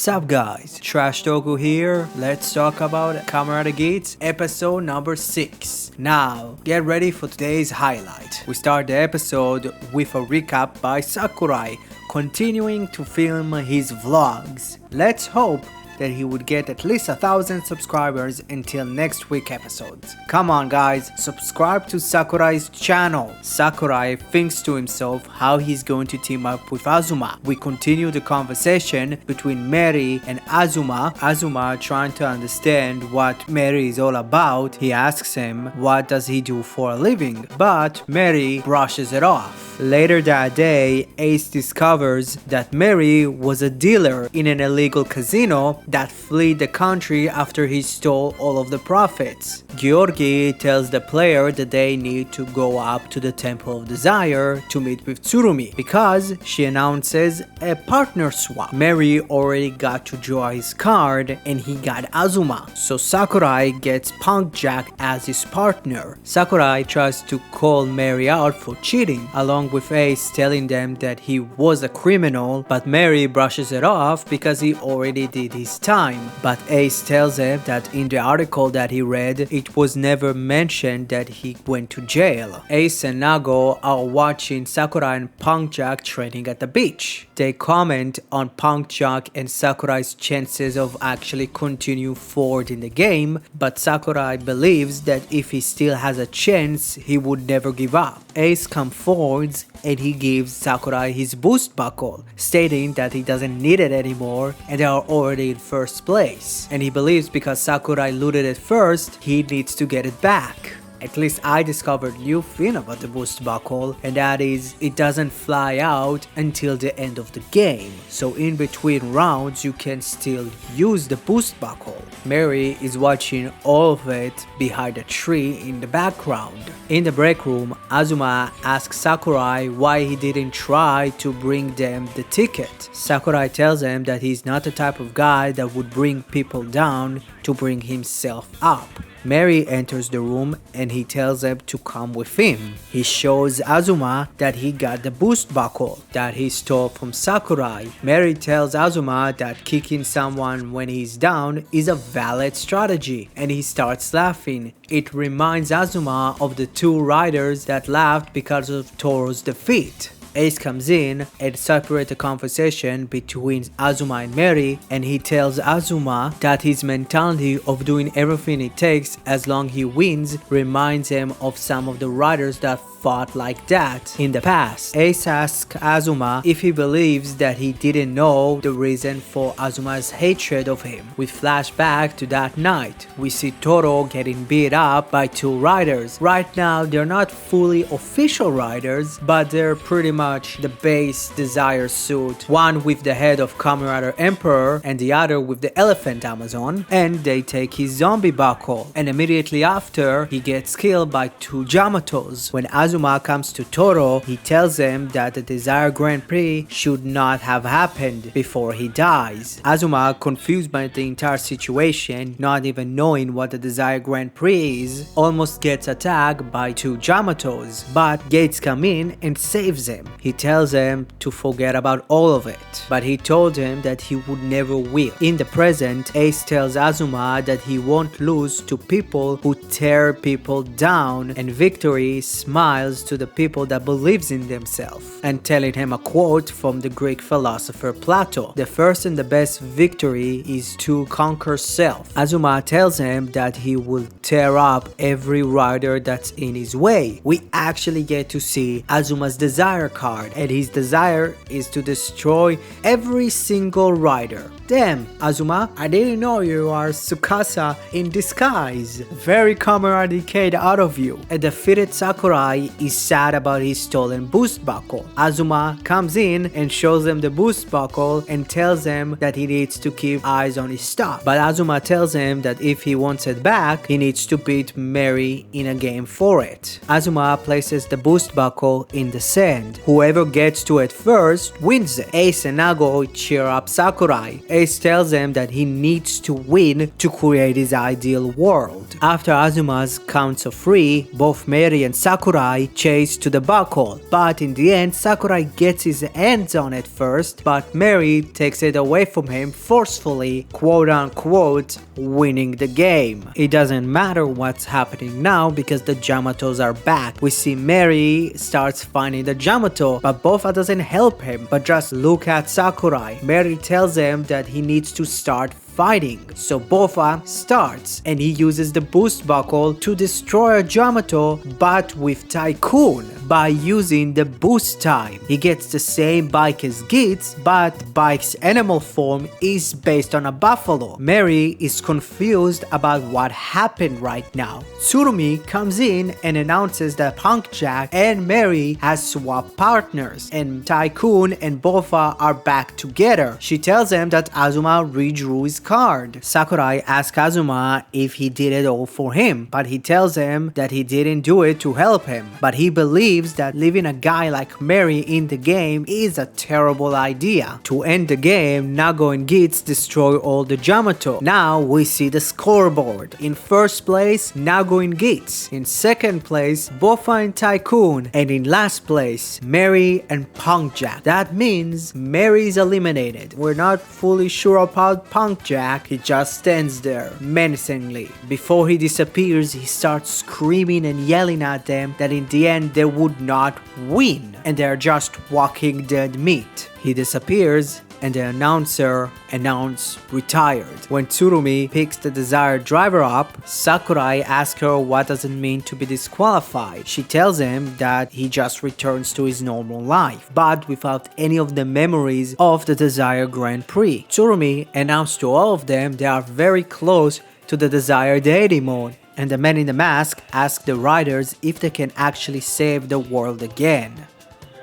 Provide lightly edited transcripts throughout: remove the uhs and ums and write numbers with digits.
Sup guys, Trash Toku here. Let's talk about Kamen Geats episode number 6. Now, get ready for today's highlight. We start the episode with a recap by Sakurai, continuing to film his vlogs. Let's hope that he would get at least 1,000 subscribers until next week episodes. Come on guys, subscribe to Sakurai's channel. Sakurai thinks to himself how he's going to team up with Azuma. We continue the conversation between Mary and Azuma. Azuma trying to understand what Mary is all about. He asks him what does he do for a living, but Mary brushes it off. Later that day, Ace discovers that Mary was a dealer in an illegal casino that fled the country after he stole all of the profits. Gyorgi tells the player that they need to go up to the Temple of Desire to meet with Tsurumi because she announces a partner swap. Mary already got to draw his card and he got Azuma, so Sakurai gets Punk Jack as his partner. Sakurai tries to call Mary out for cheating, along with Ace telling them that he was a criminal, but Mary brushes it off because he already did his time. But Ace tells him that in the article that he read, it was never mentioned that he went to jail. Ace and Nago are watching Sakurai and Punk Jack training at the beach. They comment on Punk Jack and Sakurai's chances of actually continue forward in the game, but Sakurai believes that if he still has a chance, he would never give up. Ace comes forward and he gives Sakurai his boost buckle, stating that he doesn't need it anymore and they are already in first place. And he believes because Sakurai looted it first, he needs to get it back. At least I discovered new thing about the boost buckle, and that is it doesn't fly out until the end of the game. So in between rounds you can still use the boost buckle. Mary is watching all of it behind a tree in the background. In the break room, Azuma asks Sakurai why he didn't try to bring them the ticket. Sakurai tells him that he's not the type of guy that would bring people down to bring himself up. Mary enters the room and he tells them to come with him. He shows Azuma that he got the boost buckle that he stole from Sakurai. Mary tells Azuma that kicking someone when he's down is a valid strategy and he starts laughing. It reminds Azuma of the two riders that laughed because of Toro's defeat. Ace comes in and separates the conversation between Azuma and Mary, and he tells Azuma that his mentality of doing everything it takes as long he wins reminds him of some of the riders that fought like that in the past. Ace asks Azuma if he believes that he didn't know the reason for Azuma's hatred of him. We flash back to that night. We see Toro getting beat up by two riders. Right now they're not fully official riders, but they're pretty much the base Desire suit, one with the head of Kamen Rider Emperor and the other with the Elephant Amazon, and they take his zombie buckle, and immediately after he gets killed by two Yamatos. When Azuma comes to Toro, he tells him that the Desire Grand Prix should not have happened before he dies. Azuma, confused by the entire situation, not even knowing what the Desire Grand Prix is, almost gets attacked by two Yamatos, but Geats comes in and saves him. He tells him to forget about all of it, but he told him that he would never will. In the present, Ace tells Azuma that he won't lose to people who tear people down, and Victory smiles to the people that believes in themselves, and telling him a quote from the Greek philosopher Plato: "The first and the best victory is to conquer self." Azuma tells him that he will tear up every rider that's in his way. We actually get to see Azuma's desire card, and his desire is to destroy every single rider. Damn, Azuma, I didn't know you are Tsukasa in disguise. Very Kamen Decade out of you. A defeated Sakurai is sad about his stolen boost buckle. Azuma comes in and shows him the boost buckle and tells him that he needs to keep eyes on his stuff. But Azuma tells him that if he wants it back, he needs to beat Mary in a game for it. Azuma places the boost buckle in the sand. Whoever gets to it first wins it. Ace and Nago cheer up Sakurai. Ace tells him that he needs to win to create his ideal world. After Azuma's counts of 3, both Mary and Sakurai Sakurai chase to the buckle, but in the end Sakurai gets his hands on it first, but Mary takes it away from him forcefully, quote unquote, winning the game. It doesn't matter what's happening now because the Yamatos are back. We see Mary starts finding the Yamato, but Bofa doesn't help him, but just look at Sakurai. Mary tells him that he needs to start fighting. So Bofa starts and he uses the boost buckle to destroy a Yamato, but with Tycoon by using the boost time. He gets the same bike as Geats, but bike's animal form is based on a buffalo. Mary is confused about what happened right now. Tsurumi comes in and announces that Punk Jack and Mary has swapped partners and Tycoon and Bofa are back together. She tells him that Azuma redrew his card. Sakurai asks Azuma if he did it all for him, but he tells him that he didn't do it to help him, but he believes that leaving a guy like Mary in the game is a terrible idea. To end the game, Nago and Geats destroy all the Yamato. Now we see the scoreboard. In first place, Nago and Geats. In second place, Bofa and Tycoon. And in last place, Mary and Punk Jack. That means Mary is eliminated. We're not fully sure about Punk Jack. He just stands there menacingly. Before he disappears, he starts screaming and yelling at them that in the end they would not win and they're just walking dead meat. He disappears and the announcer announces retired. When Tsurumi picks the desired driver up, Sakurai asks her what does it mean to be disqualified. She tells him that he just returns to his normal life, but without any of the memories of the desired Grand Prix. Tsurumi announced to all of them they are very close to the desired deity mode, and the man in the mask asks the riders if they can actually save the world again.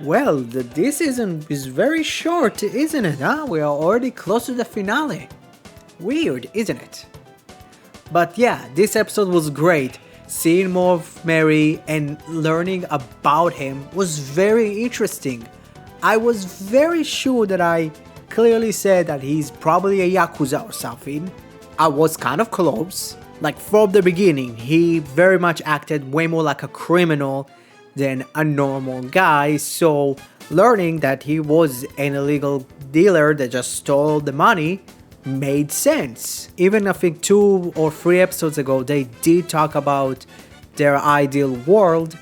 Well, this season is very short, isn't it, huh? We are already close to the finale. Weird, isn't it? But yeah, this episode was great. Seeing more of Mary and learning about him was very interesting. I was very sure that I clearly said that he's probably a Yakuza or something. I was kind of close. Like from the beginning, he very much acted way more like a criminal than a normal guy, so learning that he was an illegal dealer that just stole the money made sense. Even I think 2 or 3 episodes ago they did talk about their ideal world,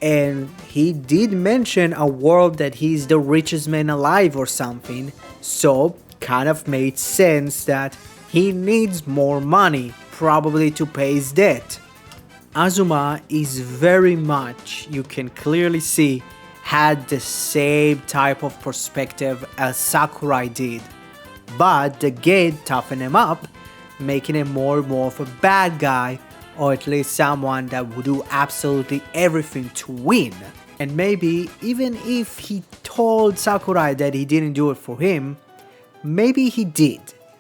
and he did mention a world that he's the richest man alive or something, so kind of made sense that he needs more money, probably to pay his debt. Azuma is very much, you can clearly see, had the same type of perspective as Sakurai did, but the gate toughened him up, making him more and more of a bad guy, or at least someone that would do absolutely everything to win. And maybe even if he told Sakurai that he didn't do it for him, maybe he did.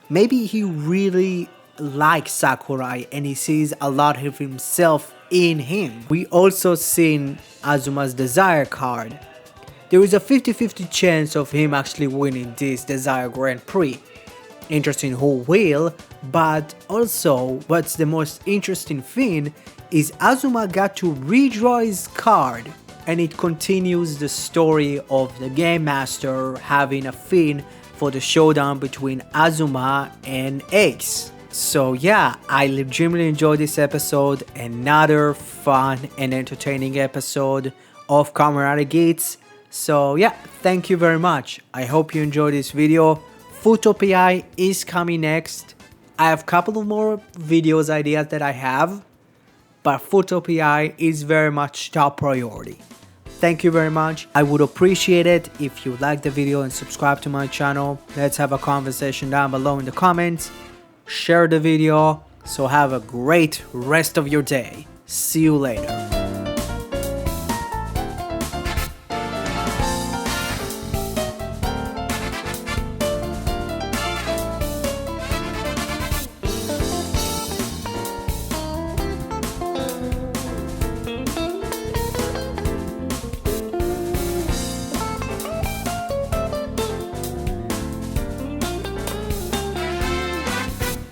Maybe he really likes Sakurai and he sees a lot of himself in him. We also seen Azuma's desire card. There is a 50-50 chance of him actually winning this Desire Grand Prix. Interesting who will, but also what's the most interesting thing is Azuma got to redraw his card, and it continues the story of the Game Master having a thing for the showdown between Azuma and Ace. So yeah, I legitimately enjoyed this episode, another fun and entertaining episode of Kamen Geats. So yeah, thank you very much. I hope you enjoyed this video. Futopia is coming next. I have a couple of more videos ideas that I have, but Futopia is very much top priority. Thank you very much. I would appreciate it if you like the video and subscribe to my channel. Let's have a conversation down below in the comments. Share the video. So have a great rest of your day. See you later.